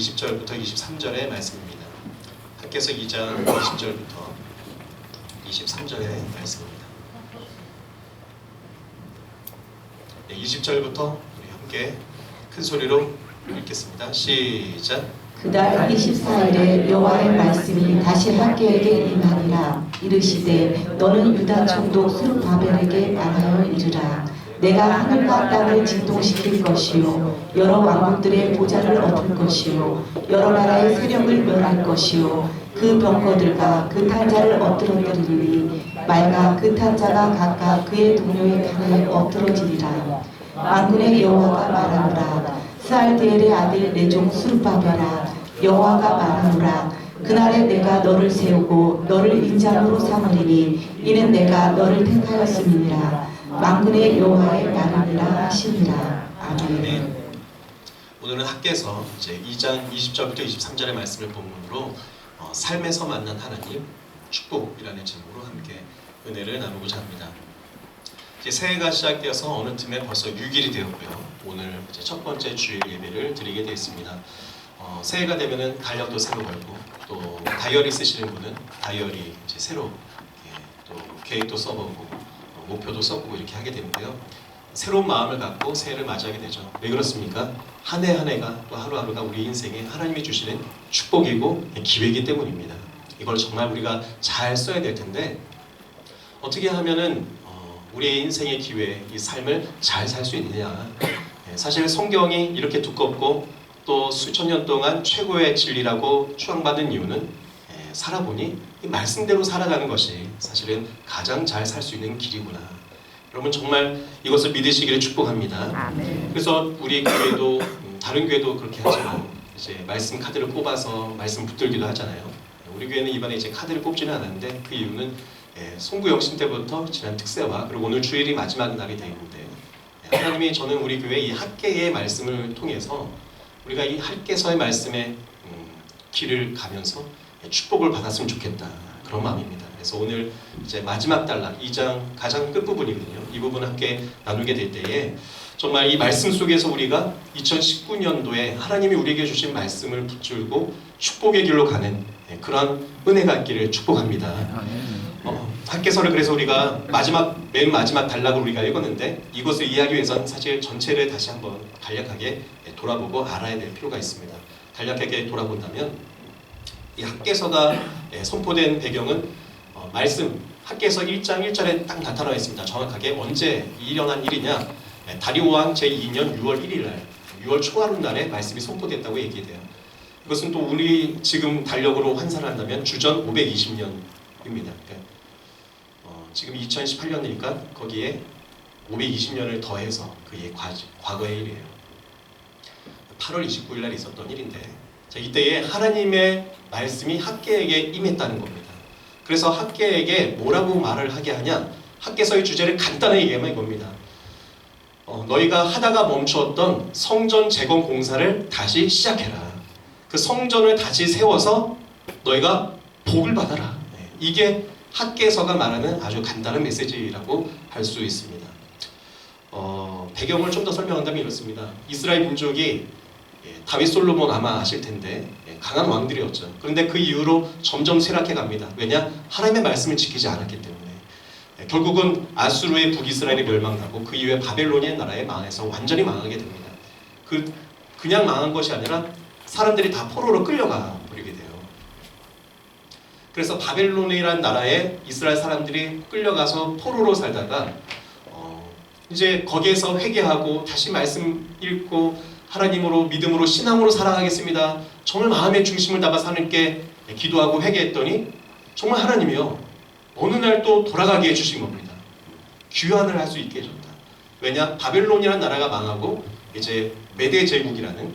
20절부터 23절의 말씀입니다. 학개서 2장 20절부터 23절의 말씀입니다. 20절부터 우리 함께 큰 소리로 읽겠습니다. 시작. 그달 24일에 여호와의 말씀이 다시 학개에게 임하니라. 이르시되 너는 유다 총독 스룹바벨에게 말하여 이르라. 내가 하늘과 땅을 진동시킬 것이요 여러 왕국들의 보좌를 엎을 것이요 여러 나라의 세력을 멸할 것이요 그 병거들과 그 탄자를 엎드러뜨리니 말과 그 탄자가 각각 그의 동료의 칼에 엎드러지리라. 만군의 여호와가 말하노라. 스알디엘의 아들 내 종 스룹바벨아, 여호와가 말하노라. 그날에 내가 너를 세우고 너를 인장으로 삼으리니 이는 내가 너를 택하였음이니라. 만군의 여호와의 말이니라 하시니라. 아멘. 오늘은 학개서 이제 2장 20절부터 23절의 말씀을 본문으로 삶에서 만난 하나님, 축복이라는 제목으로 함께 은혜를 나누고자 합니다. 이제 새해가 시작되어서 어느 틈에 벌써 6일이 되었고요. 오늘 이제 첫 번째 주일 예배를 드리게 되었습니다. 새해가 되면은 달력도 새로 걸고 또 다이어리 쓰시는 분은 다이어리 이제 새로 또 계획도 써보고 목표도 써보고 이렇게 하게 되는데요. 새로운 마음을 갖고 새해를 맞이하게 되죠. 왜 그렇습니까? 한 해 한 해가 또 하루하루가 우리 인생에 하나님이 주시는 축복이고 기회이기 때문입니다. 이걸 정말 우리가 잘 써야 될 텐데 어떻게 하면은 우리의 인생의 기회, 이 삶을 잘 살 수 있느냐. 사실 성경이 이렇게 두껍고 또 수천 년 동안 최고의 진리라고 추앙받은 이유는 살아보니 이 말씀대로 살아가는 것이 사실은 가장 잘 살 수 있는 길이구나. 여러분 정말 이것을 믿으시기를 축복합니다. 아멘. 그래서 우리 교회도 다른 교회도 그렇게 하지만 이제 말씀 카드를 뽑아서 말씀 붙들기도 하잖아요. 우리 교회는 이번에 이제 카드를 뽑지는 않았는데 그 이유는 송구 영신 때부터 지난 특세와 그리고 오늘 주일이 마지막 날이 되는데 하나님이 저는 우리 교회 이 학개의 말씀을 통해서 우리가 이 학개서의 말씀에 길을 가면서 축복을 받았으면 좋겠다 그런 마음입니다. 그래서 오늘 이제 마지막 단락 2장 가장 끝부분이거든요. 이 부분을 함께 나누게 될 때에 정말 이 말씀 속에서 우리가 2019년도에 하나님이 우리에게 주신 말씀을 붙들고 축복의 길로 가는 그러한 은혜가 있기를 축복합니다. 학개서를 그래서 우리가 맨 마지막 단락을 우리가 읽었는데 이것을 이해하기 위해서는 사실 전체를 다시 한번 간략하게 돌아보고 알아야 될 필요가 있습니다. 간략하게 돌아본다면 이 학개서가 선포된 배경은 말씀 학개서 1장 1절에 딱 나타나 있습니다. 정확하게 언제 일어난 일이냐? 다리오 왕 제2년 6월 1일 날 6월 초하루 날에 말씀이 선포됐다고 얘기돼요. 이것은 또 우리 지금 달력으로 환산한다면 주전 520년입니다. 지금 2018년이니까 거기에 520년을 더해서 그의 과거의 일이에요. 8월 29일 날 있었던 일인데 자, 이때에 하나님의 말씀이 학개에게 임했다는 겁니다. 그래서 학개에게 뭐라고 말을 하게 하냐? 학개서의 주제를 간단하게 얘기하면 이겁니다. 너희가 하다가 멈추었던 성전 재건 공사를 다시 시작해라. 그 성전을 다시 세워서 너희가 복을 받아라. 이게 학개서가 말하는 아주 간단한 메시지라고 할 수 있습니다. 배경을 좀 더 설명한다면 이렇습니다. 이스라엘 민족이 다윗 솔로몬 아마 아실 텐데 강한 왕들이었죠. 그런데 그 이후로 점점 쇠락해 갑니다. 왜냐? 하나님의 말씀을 지키지 않았기 때문에. 결국은 아수르의 북이스라엘이 멸망하고 그 이후에 바벨로니아 나라에 망해서 완전히 망하게 됩니다. 그냥 망한 것이 아니라 사람들이 다 포로로 끌려가 버리게 돼요. 그래서 바벨론이라는 나라에 이스라엘 사람들이 끌려가서 포로로 살다가 이제 거기에서 회개하고 다시 말씀 읽고 하나님으로 믿음으로 신앙으로 살아가겠습니다. 정말 마음의 중심을 담아 하나님께 기도하고 회개했더니 정말 하나님이요 어느 날 또 돌아가게 해주신 겁니다. 귀환을 할 수 있게 해줬다. 왜냐? 바벨론이라는 나라가 망하고 이제 메대 제국이라는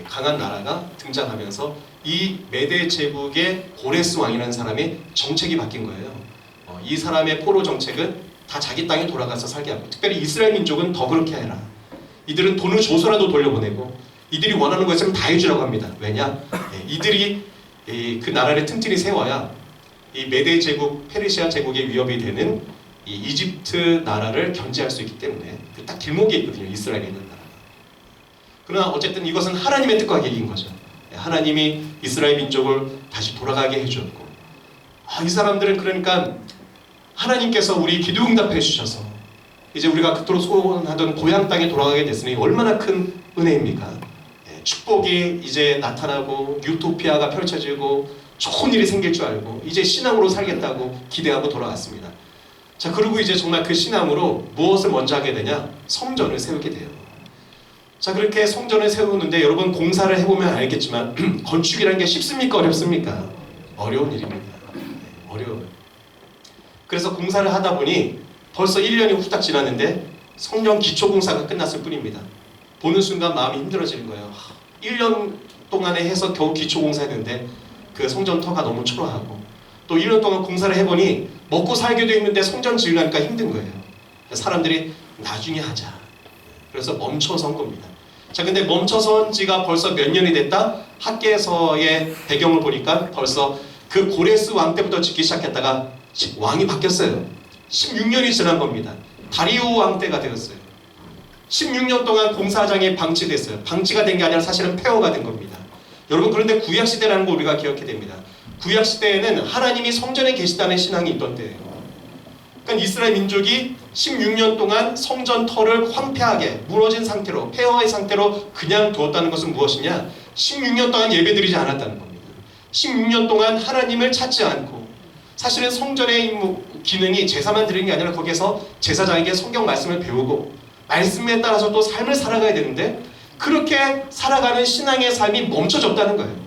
강한 나라가 등장하면서 이 메대 제국의 고레스 왕이라는 사람의 정책이 바뀐 거예요. 이 사람의 포로 정책은 다 자기 땅에 돌아가서 살게 하고 특별히 이스라엘 민족은 더 그렇게 해라. 이들은 돈을 줘서라도 돌려보내고 이들이 원하는 거 있으면 다 해주라고 합니다. 왜냐? 이들이 그 나라를 튼튼히 세워야 이 메대 제국, 페르시아 제국의 위협이 되는 이 이집트 나라를 견제할 수 있기 때문에 딱 길목에 있거든요. 이스라엘에 있는 나라가. 그러나 어쨌든 이것은 하나님의 뜻과 계기인 거죠. 하나님이 이스라엘 민족을 다시 돌아가게 해주었고, 이 사람들은 그러니까 하나님께서 우리 기도 응답해 주셔서 이제 우리가 그토록 소원하던 고향 땅에 돌아가게 됐으니 얼마나 큰 은혜입니까? 축복이 이제 나타나고 유토피아가 펼쳐지고 좋은 일이 생길 줄 알고 이제 신앙으로 살겠다고 기대하고 돌아왔습니다. 자, 그리고 이제 정말 그 신앙으로 무엇을 먼저 하게 되냐? 성전을 세우게 돼요. 자, 그렇게 성전을 세우는데 여러분 공사를 해보면 알겠지만 건축이라는 게 쉽습니까? 어렵습니까? 어려운 일입니다. 어려워요. 그래서 공사를 하다 보니 벌써 1년이 후딱 지났는데 성전 기초공사가 끝났을 뿐입니다. 보는 순간 마음이 힘들어지는 거예요. 1년 동안에 해서 겨우 기초공사했는데 그 성전터가 너무 초라하고, 또 1년 동안 공사를 해보니 먹고 살기도 힘든데 성전 지으려니까 힘든 거예요. 사람들이 나중에 하자. 그래서 멈춰선 겁니다. 자, 근데 멈춰선 지가 벌써 몇 년이 됐다? 학계에서의 배경을 보니까 벌써 그 고레스 왕 때부터 짓기 시작했다가 왕이 바뀌었어요. 16년이 지난 겁니다. 다리오 왕 때가 되었어요. 16년 동안 공사장이 방치됐어요. 방치가 된 게 아니라 사실은 폐허가 된 겁니다. 여러분, 그런데 구약시대라는 거 우리가 기억해야 됩니다. 구약시대에는 하나님이 성전에 계시다는 신앙이 있던 때예요. 그러니까 이스라엘 민족이 16년 동안 성전터를 황폐하게 무너진 상태로, 폐허의 상태로 그냥 두었다는 것은 무엇이냐? 16년 동안 예배드리지 않았다는 겁니다. 16년 동안 하나님을 찾지 않고, 사실은 성전의 기능이 제사만 드리는 게 아니라 거기에서 제사장에게 성경 말씀을 배우고 말씀에 따라서 또 삶을 살아가야 되는데, 그렇게 살아가는 신앙의 삶이 멈춰졌다는 거예요.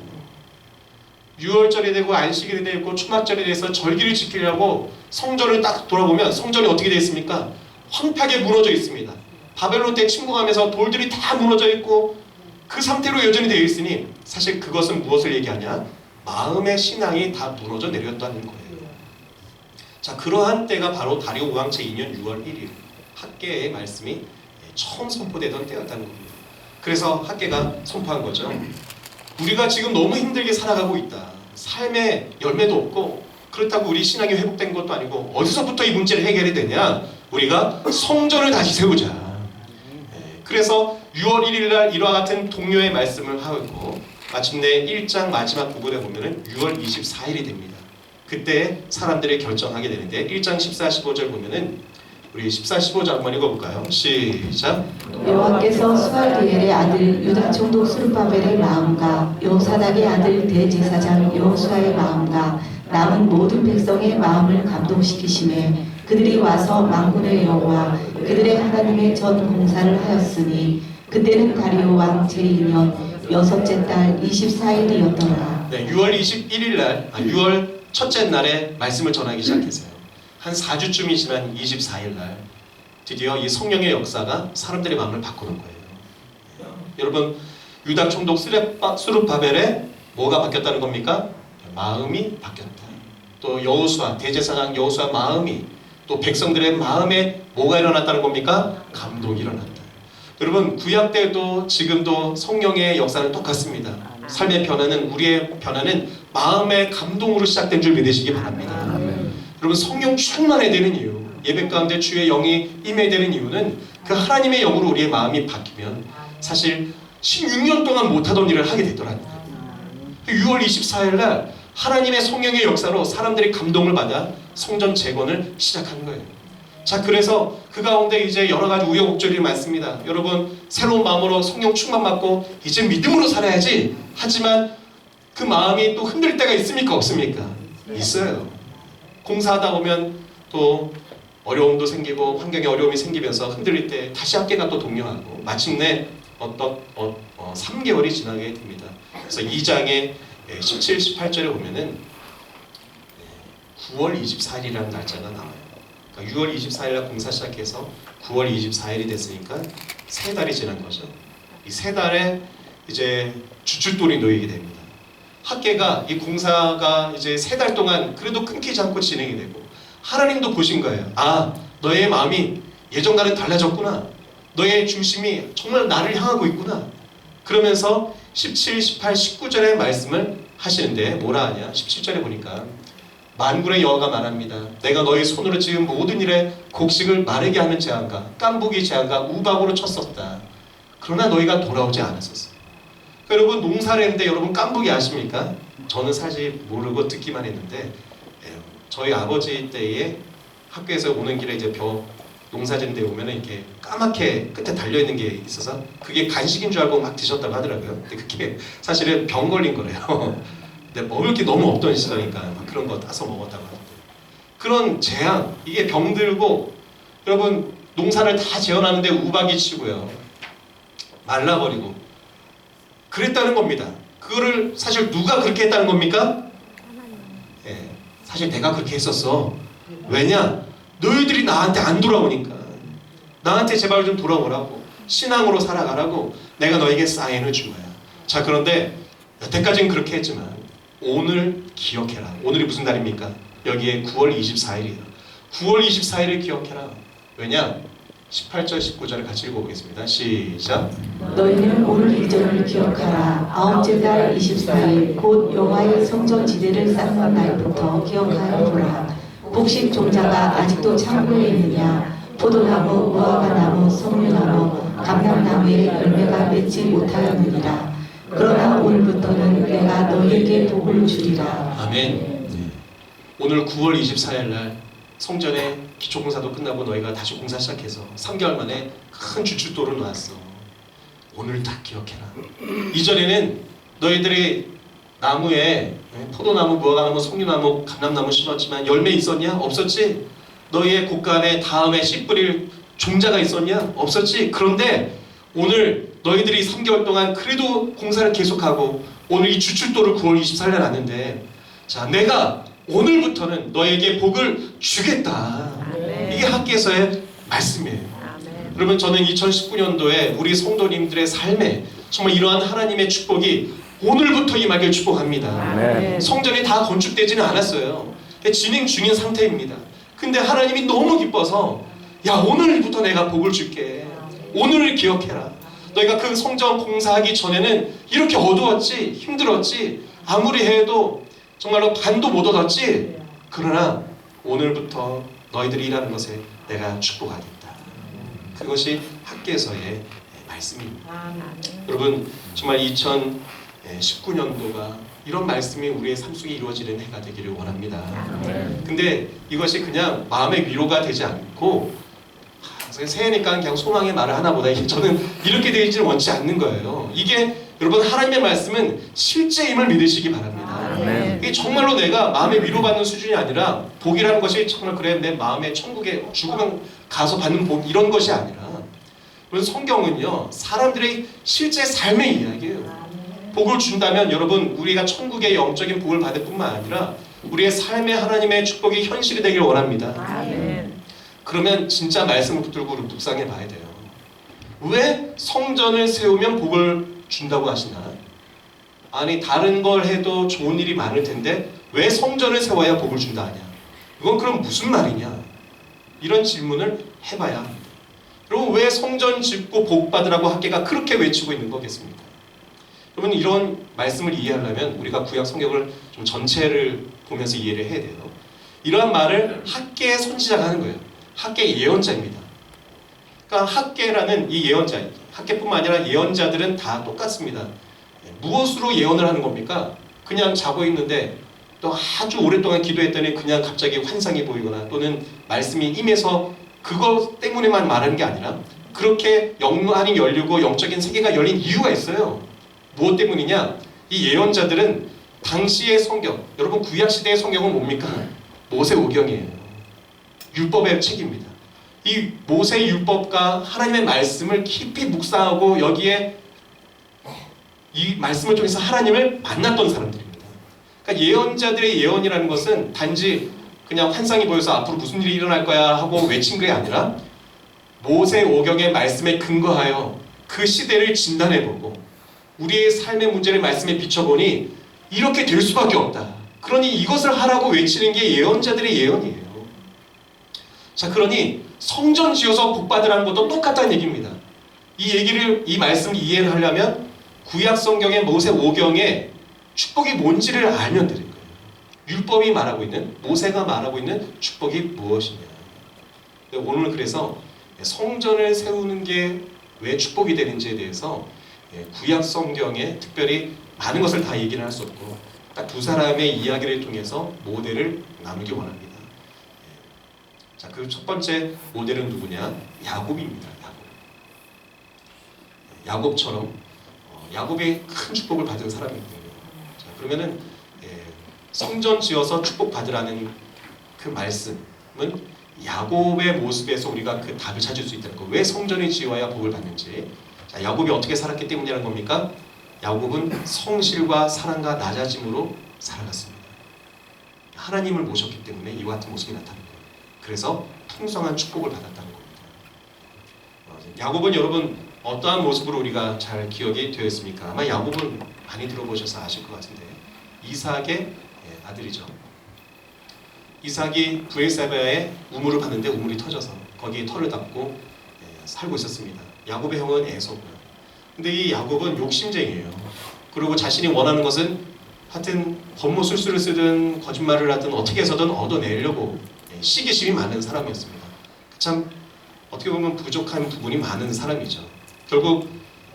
유월절이 되고 안식일이 되고 초막절이 돼서 절기를 지키려고 성전을 딱 돌아보면 성전이 어떻게 되어 있습니까? 황폐하게 무너져 있습니다. 바벨론 때 침공하면서 돌들이 다 무너져 있고 그 상태로 여전히 되어 있으니 사실 그것은 무엇을 얘기하냐? 마음의 신앙이 다 무너져 내렸다는 거예요. 자, 그러한 때가 바로 다리오 왕 제2년 6월 1일 학계의 말씀이 처음 선포되던 때였다는 겁니다. 그래서 학계가 선포한 거죠. 우리가 지금 너무 힘들게 살아가고 있다. 삶에 열매도 없고 그렇다고 우리 신앙이 회복된 것도 아니고 어디서부터 이 문제를 해결해야 되냐? 우리가 성전을 다시 세우자. 그래서 6월 1일 날 이와 같은 동료의 말씀을 하고 마침내 1장 마지막 부분에 보면은 6월 24일이 됩니다. 그때 사람들이 결정하게 되는데 1장 14, 15절 보면은 우리 14, 15절 한번 읽어볼까요? 시작. 여호와께서 스알디엘의 아들 유다 총독 스룹바벨의 마음과 여호사닥의 아들 대제사장 여호수아의 마음과 남은 모든 백성의 마음을 감동시키심에 그들이 와서 만군의 여호와 그들의 하나님의 전 공사를 하였으니 그때는 다리오 왕 제2년 여섯째 달 24일이었더라. 네, 6월 21일 날, 6월 첫째 날에 말씀을 전하기 시작했어요. 한 4주쯤이 지난 24일 날 드디어 이 성령의 역사가 사람들의 마음을 바꾸는 거예요. 여러분, 유다 총독 스룹바벨의 뭐가 바뀌었다는 겁니까? 마음이 바뀌었다. 또 여호수아, 대제사장 여호수아 마음이, 또 백성들의 마음에 뭐가 일어났다는 겁니까? 감동이 일어났다. 여러분, 구약 때도 지금도 성령의 역사는 똑같습니다. 삶의 변화는, 우리의 변화는 마음의 감동으로 시작된 줄 믿으시기 바랍니다. 여러분, 성령 충만해야 되는 이유, 예배 가운데 주의 영이 임해야 되는 이유는 그 하나님의 영으로 우리의 마음이 바뀌면 사실 16년 동안 못하던 일을 하게 되더라고요. 6월 24일 날 하나님의 성령의 역사로 사람들이 감동을 받아 성전 재건을 시작한 거예요. 자, 그래서 그 가운데 이제 여러 가지 우여곡절이 많습니다. 여러분, 새로운 마음으로 성령 충만 받고 이제 믿음으로 살아야지 하지만 그 마음이 또 흔들 때가 있습니까? 없습니까? 있어요. 공사하다 보면 또 어려움도 생기고 환경에 어려움이 생기면서 흔들릴 때 다시 학계가 또 독려하고 마침내 3개월이 지나게 됩니다. 그래서 2장의 17, 18절에 보면은 9월 24일이라는 날짜가 나와요. 그러니까 6월 24일 날 공사 시작해서 9월 24일이 됐으니까 3달이 지난 거죠. 이 3달에 이제 주춧돌이 놓이게 됩니다. 학계가 이 공사가 이제 3달 동안 그래도 끊기지 않고 진행이 되고 하나님도 보신 거예요. 아, 너의 마음이 예전과는 달라졌구나. 너의 중심이 정말 나를 향하고 있구나. 그러면서 17, 18, 19절의 말씀을 하시는데 뭐라 하냐? 17절에 보니까 만군의 여호와가 말합니다. 내가 너희 손으로 지은 모든 일에 곡식을 마르게 하는 재앙과 깐부기 재앙과 우박으로 쳤었다. 그러나 너희가 돌아오지 않았었어. 여러분 농사를 했는데 여러분 깐부기 아십니까? 저는 사실 모르고 듣기만 했는데 저희 아버지 때에 학교에서 오는 길에 이제 농사짓는 데 오면은 이렇게 까맣게 끝에 달려있는 게 있어서 그게 간식인 줄 알고 막 드셨다고 하더라고요. 근데 그게 사실은 병 걸린 거래요. 근데 먹을 게 너무 없던 시절이니까 막 그런 거 따서 먹었다고 하는데 그런 재앙, 이게 병들고 여러분 농사를 다 재현하는데 우박이 치고요. 말라버리고 그랬다는 겁니다. 그거를 사실 누가 그렇게 했다는 겁니까? 예, 사실 내가 그렇게 했었어. 왜냐? 너희들이 나한테 안 돌아오니까. 나한테 제발 좀 돌아오라고. 신앙으로 살아가라고 내가 너에게 사인을 준 거야. 자, 그런데 여태까지는 그렇게 했지만 오늘 기억해라. 오늘이 무슨 날입니까? 여기에 9월 24일이에요. 9월 24일을 기억해라. 왜냐? 18절 19절을 같이 읽어보겠습니다. 시작. 너희는 오늘 이 절을 기억하라. 아홉째 달 24일 곧 여호와의 성전 지대를 쌓는 날부터 기억하여 보라. 곡식 종자가 아직도 창고에 있느냐? 포도나무, 무화과나무, 석류나무, 감람나무에 열매가 맺지 못하였느니라. 그러나 오늘부터는 내가 너희에게 복을 주리라. 아멘. 오늘 9월 24일 날 성전에 기초공사도 끝나고 너희가 다시 공사 시작해서 3개월 만에 큰 주춧돌을 놓았어. 오늘 딱 기억해라. 이전에는 너희들이 나무에 포도나무, 무화과나무, 석류나무, 감람나무 심었지만 열매 있었냐? 없었지? 너희의 곳간에 다음에 씨 뿌릴 종자가 있었냐? 없었지? 그런데 오늘 너희들이 3개월 동안 그래도 공사를 계속하고 오늘 이 주춧돌을 9월 24일 날 놨는데 자, 내가 오늘부터는 너에게 복을 주겠다. 아멘. 이게 학계에서의 말씀이에요. 아멘. 그러면 저는 2019년도에 우리 성도님들의 삶에 정말 이러한 하나님의 축복이 오늘부터 임하길 축복합니다. 아멘. 성전이 다 건축되지는 않았어요. 진행 중인 상태입니다. 근데 하나님이 너무 기뻐서 야, 오늘부터 내가 복을 줄게. 오늘을 기억해라. 너희가 그 성전 공사하기 전에는 이렇게 어두웠지, 힘들었지, 아무리 해도 정말로 반도 못 얻었지. 그러나 오늘부터 너희들이 일하는 것에 내가 축복하겠다. 그것이 학계에서의 말씀입니다. 아멘. 여러분 정말 2019년도가 이런 말씀이 우리의 삶 속에 이루어지는 해가 되기를 원합니다. 근데 이것이 그냥 마음의 위로가 되지 않고 새해니까 그냥 소망의 말을 하나보다 저는 이렇게 되지는 원치 않는 거예요. 이게 여러분 하나님의 말씀은 실제임을 믿으시기 바랍니다. 아멘. 이게 정말로 내가 마음에 위로받는 수준이 아니라 복이라는 것이 정말 그래 내 마음의 천국에 죽으면 가서 받는 복 이런 것이 아니라 그래서 성경은요 사람들의 실제 삶의 이야기예요. 복을 준다면 여러분 우리가 천국의 영적인 복을 받을 뿐만 아니라 우리의 삶의 하나님의 축복이 현실이 되길 원합니다. 아멘. 그러면 진짜 말씀을 붙들고 우리 묵상해 봐야 돼요. 왜 성전을 세우면 복을 준다고 하시나? 아니 다른 걸 해도 좋은 일이 많을 텐데 왜 성전을 세워야 복을 준다 하냐? 이건 그럼 무슨 말이냐? 이런 질문을 해봐야 합니다. 그리고 왜 성전 짓고 복 받으라고 학계가 그렇게 외치고 있는 거겠습니까? 여러분 이런 말씀을 이해하려면 우리가 구약 성경을 좀 전체를 보면서 이해를 해야 돼요. 이러한 말을 학계의 선지자가 하는 거예요. 학계의 예언자입니다. 그러니까 학계라는 이 예언자, 학계뿐만 아니라 예언자들은 다 똑같습니다. 무엇으로 예언을 하는 겁니까? 그냥 자고 있는데 또 아주 오랫동안 기도했더니 그냥 갑자기 환상이 보이거나 또는 말씀이 임해서 그것 때문에만 말하는 게 아니라 그렇게 영안이 열리고 영적인 세계가 열린 이유가 있어요. 무엇 때문이냐? 이 예언자들은 당시의 성경, 여러분 구약시대의 성경은 뭡니까? 모세오경이에요. 율법의 책입니다. 이 모세 율법과 하나님의 말씀을 깊이 묵상하고 여기에 이 말씀을 통해서 하나님을 만났던 사람들입니다. 그러니까 예언자들의 예언이라는 것은 단지 그냥 환상이 보여서 앞으로 무슨 일이 일어날 거야 하고 외친 게 아니라 모세오경의 말씀에 근거하여 그 시대를 진단해보고 우리의 삶의 문제를 말씀에 비춰보니 이렇게 될 수밖에 없다. 그러니 이것을 하라고 외치는 게 예언자들의 예언이에요. 자, 그러니 성전 지어서 복 받으라는 것도 똑같다는 얘기입니다. 이 말씀을 이해를 하려면 구약 성경의 모세오경의 축복이 뭔지를 알면 되는 거예요. 율법이 말하고 있는, 모세가 말하고 있는 축복이 무엇이냐. 오늘 그래서 성전을 세우는 게 왜 축복이 되는지에 대해서 구약 성경에 특별히 많은 것을 다 얘기는 할 수 없고 딱 두 사람의 이야기를 통해서 모델을 나누기 원합니다. 자, 그 첫 번째 모델은 누구냐? 야곱입니다. 야곱처럼 야곱이 큰 축복을 받은 사람이거든요. 자, 그러면은 성전 지어서 축복 받으라는 그 말씀은 야곱의 모습에서 우리가 그 답을 찾을 수 있다는 거. 왜 성전이 지어야 복을 받는지. 자, 야곱이 어떻게 살았기 때문이라는 겁니까? 야곱은 성실과 사랑과 낮아짐으로 살아갔습니다. 하나님을 모셨기 때문에 이와 같은 모습이 나타난 거예요. 그래서 풍성한 축복을 받았다는 겁니다. 야곱은 여러분 어떠한 모습으로 우리가 잘 기억이 되어 있습니까? 아마 야곱은 많이 들어보셔서 아실 것 같은데 이삭의 아들이죠. 이삭이 브엘세바의 우물을 봤는데 우물이 터져서 거기에 털을 닦고 살고 있었습니다. 야곱의 형은 에서고요. 근데 이 야곱은 욕심쟁이에요. 그리고 자신이 원하는 것은 하여튼 법모술수를 쓰든 거짓말을 하든 어떻게 해서든 얻어내려고 시기심이 많은 사람이었습니다. 참 어떻게 보면 부족한 부분이 많은 사람이죠. 결국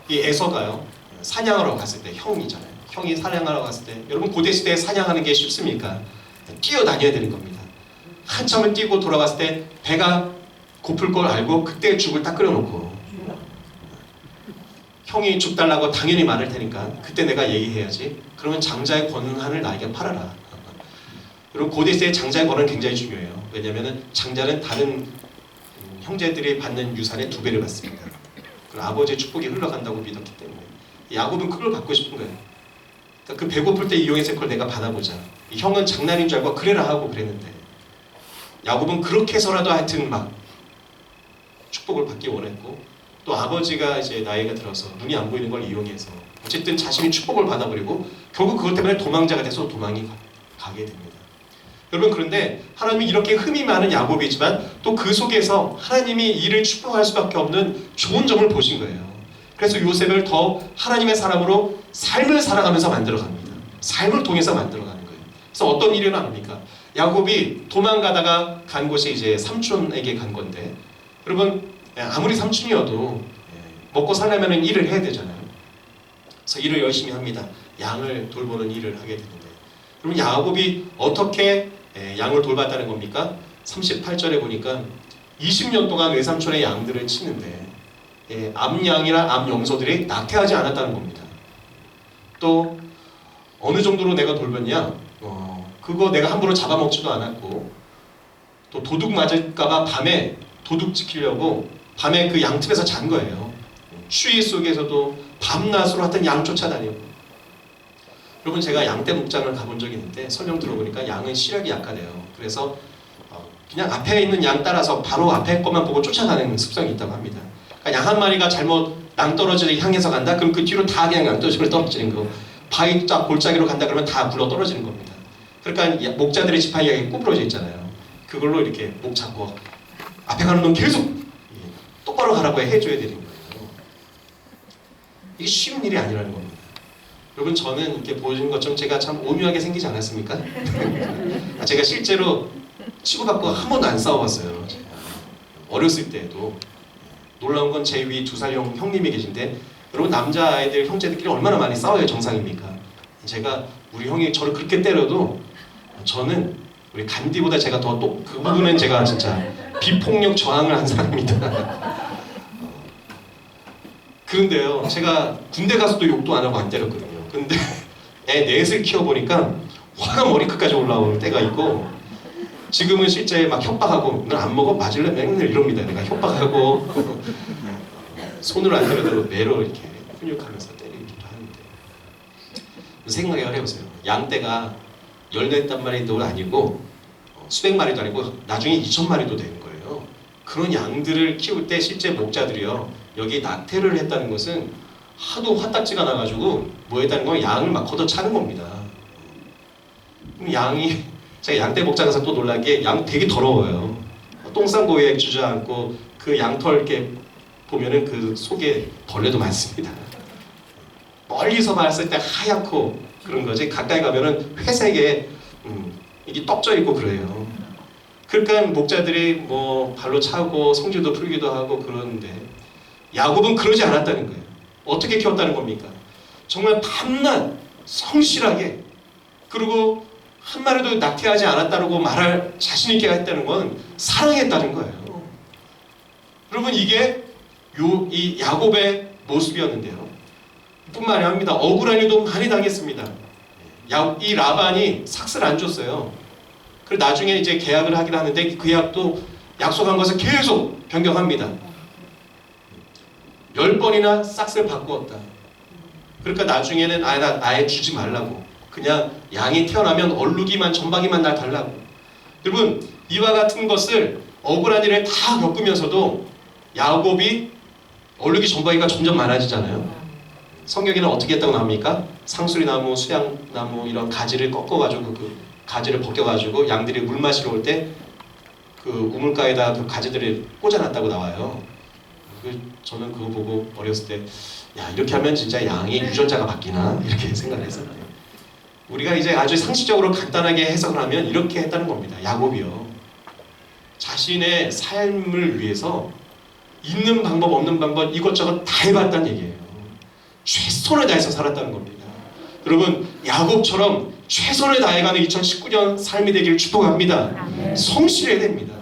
이 에서가요 사냥하러 갔을 때 형이잖아요. 형이 사냥하러 갔을 때 여러분 고대 시대에 사냥하는 게 쉽습니까? 뛰어다녀야 되는 겁니다. 한참을 뛰고 돌아왔을 때 배가 고플 걸 알고 그때 죽을 딱 끓여놓고 형이 죽 달라고 당연히 말할 테니까 그때 내가 얘기해야지. 그러면 장자의 권한을 나에게 팔아라. 그리고 고대 시대의 장자의 권한은 굉장히 중요해요. 왜냐하면 장자는 다른 형제들이 받는 유산의 2배를 받습니다. 그리고 아버지의 축복이 흘러간다고 믿었기 때문에 야곱은 그걸 받고 싶은 거예요. 그러니까 그 배고플 때 이용해서 그걸 내가 받아보자. 형은 장난인 줄 알고 그래라 하고 그랬는데 야곱은 그렇게 해서라도 하여튼 막 축복을 받기 원했고 또 아버지가 이제 나이가 들어서 눈이 안 보이는 걸 이용해서 어쨌든 자신이 축복을 받아버리고 결국 그것 때문에 도망자가 돼서 도망이 가게 됩니다. 여러분 그런데 하나님이 이렇게 흠이 많은 야곱이지만 또 그 속에서 하나님이 이를 축복할 수밖에 없는 좋은 점을 보신 거예요. 그래서 요셉을 더 하나님의 사람으로 삶을 살아가면서 만들어갑니다. 삶을 통해서 만들어가는 거예요. 그래서 어떤 일이 일어납니까? 야곱이 도망가다가 간 곳이 이제 삼촌에게 간 건데 여러분 아무리 삼촌이어도 먹고 살려면 일을 해야 되잖아요. 그래서 일을 열심히 합니다. 양을 돌보는 일을 하게 되는데 여러분 야곱이 어떻게 양을 돌봤다는 겁니까? 38절에 보니까 20년 동안 외삼촌의 양들을 치는데 암양이나 암염소들이 낙태하지 않았다는 겁니다. 또 어느 정도로 내가 돌봤냐? 그거 내가 함부로 잡아먹지도 않았고 또 도둑 맞을까봐 밤에 도둑 지키려고 밤에 그 양틈에서 잔 거예요. 추위 속에서도 밤낮으로 하여튼 양 쫓아다니고. 여러분 제가 양떼 목장을 가본 적이 있는데 설명 들어보니까 양은 시력이 약하대요. 그래서 그냥 앞에 있는 양 따라서 바로 앞에 것만 보고 쫓아가는 습성이 있다고 합니다. 그러니까 양 한 마리가 잘못 낭떠러지를 향해서 간다? 그럼 그 뒤로 다 그냥 낭떠러지로 떨어지는 거. 바위 쫙 골짜기로 간다 그러면 다 굴러 떨어지는 겁니다. 그러니까 목자들의 지팡이가 구부러져 있잖아요. 그걸로 이렇게 목 잡고 앞에 가는 놈 계속 똑바로 가라고 해줘야 되는 거예요. 이게 쉬운 일이 아니라는 겁니다. 여러분 저는 이렇게 보여준 것처럼 제가 참 오묘하게 생기지 않았습니까? 제가 실제로 치고받고 한 번도 안 싸워봤어요. 어렸을 때도 놀라운 건 제 위 2살 형님이 계신데 여러분 남자아이들 형제들끼리 얼마나 많이 싸워야 정상입니까? 제가 우리 형이 저를 그렇게 때려도 저는 우리 간디보다 제가 더 그 부분은 제가 진짜 비폭력 저항을 한 사람입니다. 그런데요 제가 군대 가서도 욕도 안 하고 안 때렸거든요. 근데 애 넷을 키워보니까 화가 머리끝까지 올라오는 때가 있고 지금은 실제 막 협박하고 넌 안 먹어? 맞을래? 맨날 이럽니다. 내가 협박하고 손으로 안 때려도 매로 이렇게 훈육하면서 때리기도 하는데 생각을 해보세요. 양떼가 14마리도 아니고 수백 마리도 아니고 나중에 2,000마리도 되는 거예요. 그런 양들을 키울 때 실제 목자들이요 여기 낙태를 했다는 것은 하도 화딱지가 나가지고 뭐 했다는 건 양을 막 걷어차는 겁니다. 그럼 양이 제가 양떼 목장 가서 또 놀란 게 양 되게 더러워요. 똥 싼 고에 주저앉고 그 양털 이렇게 보면은 그 속에 벌레도 많습니다. 멀리서 봤을 때 하얗고 그런 거지 가까이 가면은 회색에 이게 떡져 있고 그래요. 그러니까 목자들이 뭐 발로 차고 성질도 풀기도 하고 그러는데 야곱은 그러지 않았다는 거예요. 어떻게 키웠다는 겁니까? 정말 밤낮 성실하게, 그리고 한 마리도 낙태하지 않았다고 말할 자신 있게 했다는 건 사랑했다는 거예요. 여러분, 이게 이 야곱의 모습이었는데요. 뿐만이 아닙니다. 억울한 일도 많이 당했습니다. 이 라반이 삭스를 안 줬어요. 그리고 나중에 이제 계약을 하긴 하는데 그 계약도 약속한 것을 계속 변경합니다. 10번이나 삭스를 바꾸었다. 그러니까 나중에는 나 아예 주지 말라고, 그냥 양이 태어나면 얼룩이만 점박이만 나 달라고. 여러분, 이와 같은 것을 억울한 일을 다 겪으면서도 야곱이 얼룩이 점박이가 점점 많아지잖아요. 성경에는 어떻게 했다고 나옵니까? 상수리나무, 수양나무 이런 가지를 꺾어가지고 그 가지를 벗겨가지고 양들이 물 마시러 올 때 그 우물가에다 그 가지들을 꽂아놨다고 나와요. 저는 그거 보고 어렸을 때, 야, 이렇게 하면 진짜 양이 유전자가 바뀌나? 이렇게 생각을 했었는데, 우리가 이제 아주 상식적으로 간단하게 해석을 하면 이렇게 했다는 겁니다. 야곱이요, 자신의 삶을 위해서 있는 방법 없는 방법 이것저것 다 해봤다는 얘기예요. 최선을 다해서 살았다는 겁니다. 여러분, 야곱처럼 최선을 다해가는 2019년 삶이 되기를 축복합니다. 성실해야 됩니다.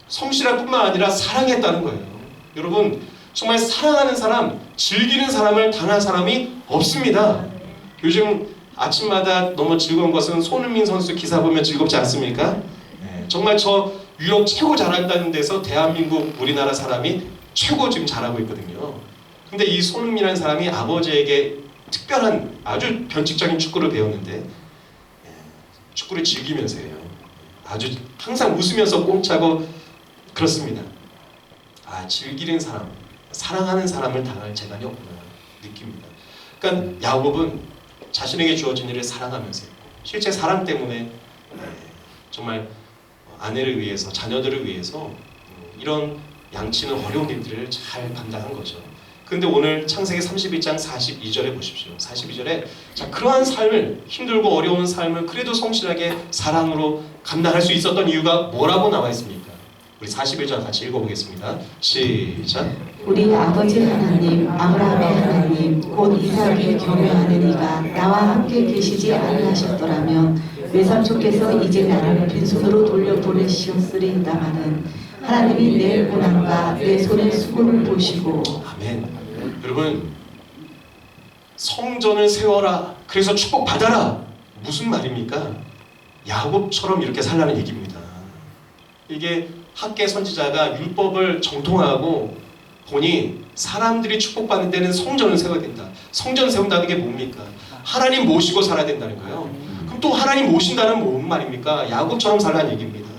성실할 뿐만 아니라 사랑했다는 거예요. 여러분, 정말 사랑하는 사람, 즐기는 사람을 당한 사람이 없습니다. 요즘 아침마다 너무 즐거운 것은 손흥민 선수 기사 보면 즐겁지 않습니까? 정말 저 유럽 최고 잘한다는 데서 대한민국 우리나라 사람이 최고 지금 잘하고 있거든요. 근데 이 손흥민이라는 사람이 아버지에게 특별한 아주 변칙적인 축구를 배웠는데 축구를 즐기면서 해요. 아주 항상 웃으면서 꼼차고 그렇습니다. 즐기는 사람, 사랑하는 사람을 당할 재간이 없구나 느낍니다. 그러니까 야곱은 자신에게 주어진 일을 사랑하면서 했고, 실제 사랑 때문에 정말 아내를 위해서, 자녀들을 위해서 이런 양치는 어려운 일들을 잘 감당한 거죠. 그런데 오늘 창세기 31장 42절에 보십시오. 42절에 자, 그러한 삶을, 힘들고 어려운 삶을 그래도 성실하게 사랑으로 감당할 수 있었던 이유가 뭐라고 나와 있습니까? 우리 41절 같이 읽어보겠습니다. 시작. 우리 아버지 하나님, 아브라함의 하나님, 곧 이삭이 경유하는 이가 나와 함께 계시지 아니하셨더라면 외삼촌께서 이제 나를 빈손으로 돌려보내시었으리이다마는 하나님이 내 고난과 내 손의 수고를 보시고. 아멘. 여러분, 성전을 세워라, 그래서 축복받아라, 무슨 말입니까? 야곱처럼 이렇게 살라는 얘기입니다. 이게 학계 선지자가 율법을 정통하고 보니 사람들이 축복받는 데는 성전을 세워야 된다. 성전 세운다는 게 뭡니까? 하나님 모시고 살아야 된다는 거예요. 그럼 또 하나님 모신다는 뭔 말입니까? 야곱처럼 살라는 얘기입니다.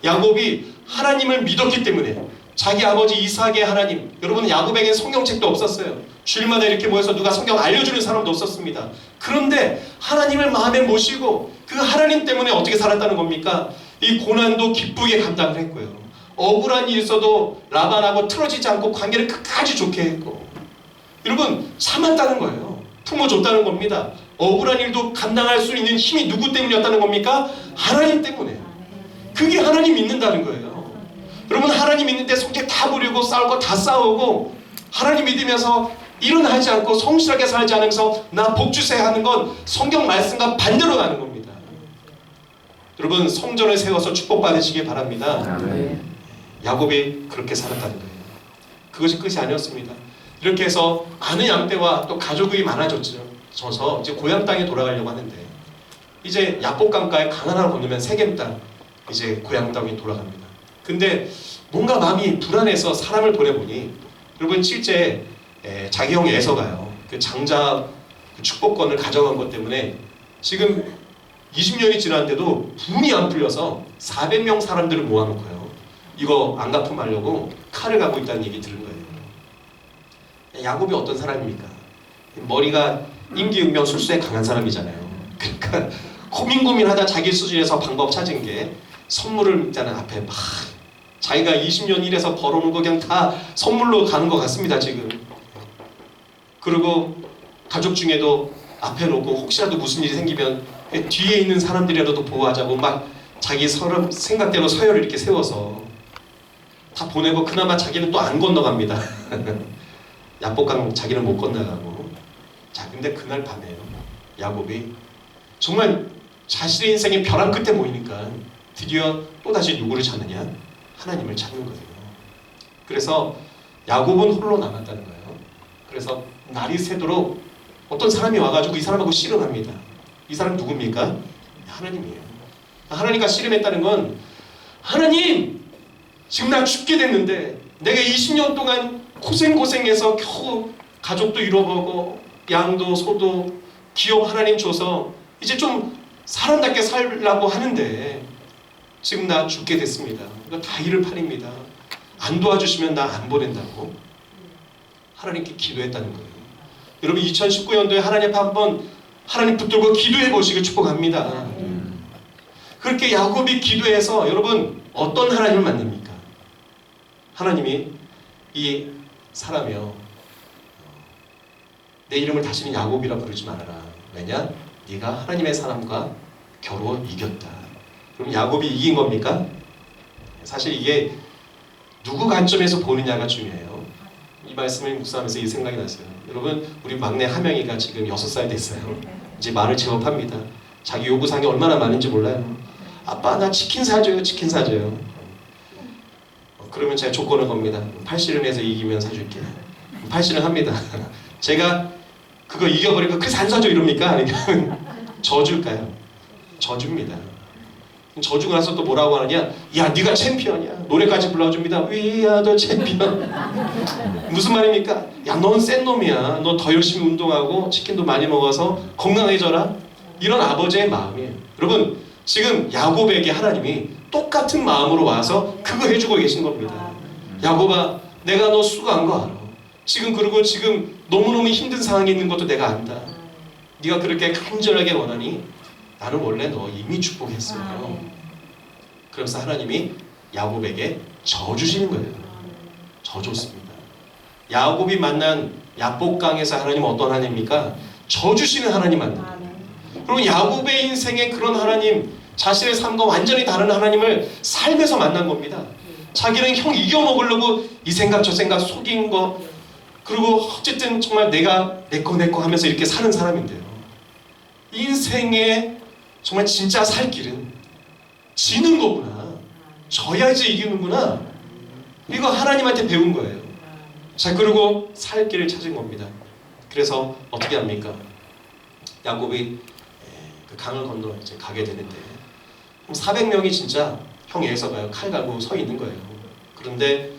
야곱이 하나님을 믿었기 때문에, 자기 아버지 이삭의 하나님, 여러분, 야곱에게는 성경책도 없었어요. 주일마다 이렇게 모여서 누가 성경 알려주는 사람도 없었습니다. 그런데 하나님을 마음에 모시고 그 하나님 때문에 어떻게 살았다는 겁니까? 이 고난도 기쁘게 감당을 했고요. 억울한 일이 있어도 라반하고 틀어지지 않고 관계를 끝까지 좋게 했고, 여러분, 참았다는 거예요. 품어줬다는 겁니다. 억울한 일도 감당할 수 있는 힘이 누구 때문이었다는 겁니까? 하나님 때문에. 그게 하나님 믿는다는 거예요. 여러분, 하나님 믿는데 성격 다 부리고 싸울 거 다 싸우고 하나님 믿으면서 일은 하지 않고 성실하게 살지 않으면서 나 복 주세요 하는 건 성경 말씀과 반대로 가는 겁니다. 여러분, 성전을 세워서 축복받으시기 바랍니다. 야곱이 그렇게 살았다는 거예요. 그것이 끝이 아니었습니다. 이렇게 해서 많은 양떼와 또 가족이 많아져서 이제 고향 땅에 돌아가려고 하는데, 이제 야복강가에 강 하나를 건너면 세겜 땅, 이제 고향 땅에 돌아갑니다. 근데 뭔가 마음이 불안해서 사람을 보내보니, 여러분, 실제 자기 형 에서가요, 그 장자 축복권을 가져간 것 때문에 지금 20년이 지났는데도 분이 안 풀려서 400명 사람들을 모아놓고요, 이거 안 갚음하려고 칼을 갖고 있다는 얘기 들은 거예요. 야곱이 어떤 사람입니까? 머리가 임기응변 술수에 강한 사람이잖아요. 그러니까 고민하다 자기 수준에서 방법 찾은 게 선물을 일단은 앞에 막 자기가 20년 일해서 벌어놓은 거 그냥 다 선물로 가는 것 같습니다 지금. 그리고 가족 중에도 앞에 놓고 혹시라도 무슨 일이 생기면 뒤에 있는 사람들이라도 보호하자고 막 자기 생각대로 서열을 이렇게 세워서 다 보내고, 그나마 자기는 또 안 건너갑니다. 야복강 자기는 못 건너가고. 자, 근데 그날 밤에요, 야곱이 정말 자신의 인생의 벼랑 끝에 모이니까 드디어 또다시 누구를 찾느냐? 하나님을 찾는 거예요. 그래서 야곱은 홀로 남았다는 거예요. 그래서 날이 새도록 어떤 사람이 와가지고 이 사람하고 씨름합니다. 이 사람 누굽니까? 하나님이에요. 하나님과 씨름했다는 건, 하나님, 지금 나 죽게 됐는데 내가 20년 동안 고생해서 겨우 가족도 이뤄보고 양도 소도 기업 하나님 줘서 이제 좀 사람답게 살려고 하는데 지금 나 죽게 됐습니다. 이거 다 일을 팔입니다. 안 도와주시면 나 안 보낸다고 하나님께 기도했다는 거예요. 여러분, 2019년도에 하나님 앞에 한번 하나님 붙들고 기도해 보시길 축복합니다. 그렇게 야곱이 기도해서 여러분 어떤 하나님을 만납니까? 하나님이 이 사람이요, 내 이름을 다시는 야곱이라 부르지 말아라. 왜냐? 네가 하나님의 사람과 겨루 이겼다. 그럼 야곱이 이긴 겁니까? 사실 이게 누구 관점에서 보느냐가 중요해요. 이 말씀을 묵상하면서 이 생각이 났어요. 여러분, 우리 막내 하명이가 지금 6살 됐어요. 이제 말을 제법합니다. 자기 요구사항이 얼마나 많은지 몰라요. 아빠, 나 치킨 사줘요. 치킨 사줘요. 그러면 제가 조건을 겁니다. 팔씨름해서 이기면 사줄게. 팔씨름 합니다. 제가 그거 이겨버리고 그래서 안 사줘 이럽니까? 아니면 져줄까요? 져줍니다. 져주고 나서 또 뭐라고 하느냐? 야, 네가 챔피언이야. 노래까지 불러줍니다. We are the champion. 무슨 말입니까? 야, 넌 센 놈이야. 너 더 열심히 운동하고 치킨도 많이 먹어서 건강해져라. 이런 아버지의 마음이에요. 여러분, 지금 야곱에게 하나님이 똑같은 마음으로 와서 그거 해주고 계신 겁니다. 야곱아, 내가 너 수고한 거 알아. 그리고 지금 너무너무 힘든 상황에 있는 것도 내가 안다. 네가 그렇게 간절하게 원하니 나는 원래 너 이미 축복했어요. 그러면서 하나님이 야곱에게 저 주시는 거예요. 저 줬습니다. 야곱이 만난 야복강에서 하나님은 어떤 하나님입니까? 저 주시는 하나님 만나. 그리고 야곱의 인생에 그런 하나님, 자신의 삶과 완전히 다른 하나님을 삶에서 만난 겁니다. 자기는 형 이겨먹으려고 이 생각 저 생각 속인 거, 그리고 어쨌든 정말 내가 내거 하면서 이렇게 사는 사람인데요, 인생에 정말 진짜 살 길은 지는 거구나, 져야지 이기는구나, 이거 하나님한테 배운 거예요. 자, 그리고 살 길을 찾은 겁니다. 그래서 어떻게 합니까? 야곱이 그 강을 건너 이제 가게 되는데 400명이 진짜 형 에서가요 칼 갈고 서 있는 거예요. 그런데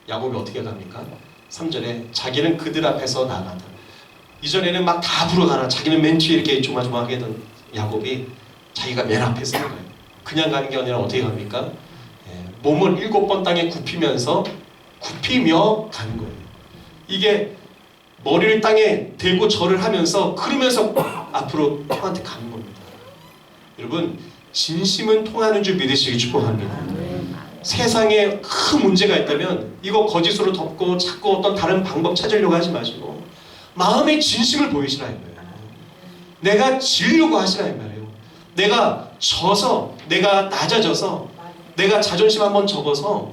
야곱이 어떻게 갑니까? 3절에 자기는 그들 앞에서 나가다. 이전에는 막 다 불어가라, 자기는 맨 뒤에 이렇게 조마조마하게 했던 야곱이 자기가 맨 앞에 서는 거예요. 그냥 가는 게 아니라 어떻게 갑니까? 몸을 7번 땅에 굽히며 가는 거예요. 이게 머리를 땅에 대고 절을 하면서 그러면서 앞으로 형한테 가는 겁니다. 여러분, 진심은 통하는 줄 믿으시기 축복합니다. 세상에 큰 문제가 있다면 이거 거짓으로 덮고 자꾸 어떤 다른 방법 찾으려고 하지 마시고 마음의 진심을 보이시라 이 거예요. 내가 지으려고 하시라 이 말이에요. 내가 져서, 내가 낮아져서, 내가 자존심 한번 접어서,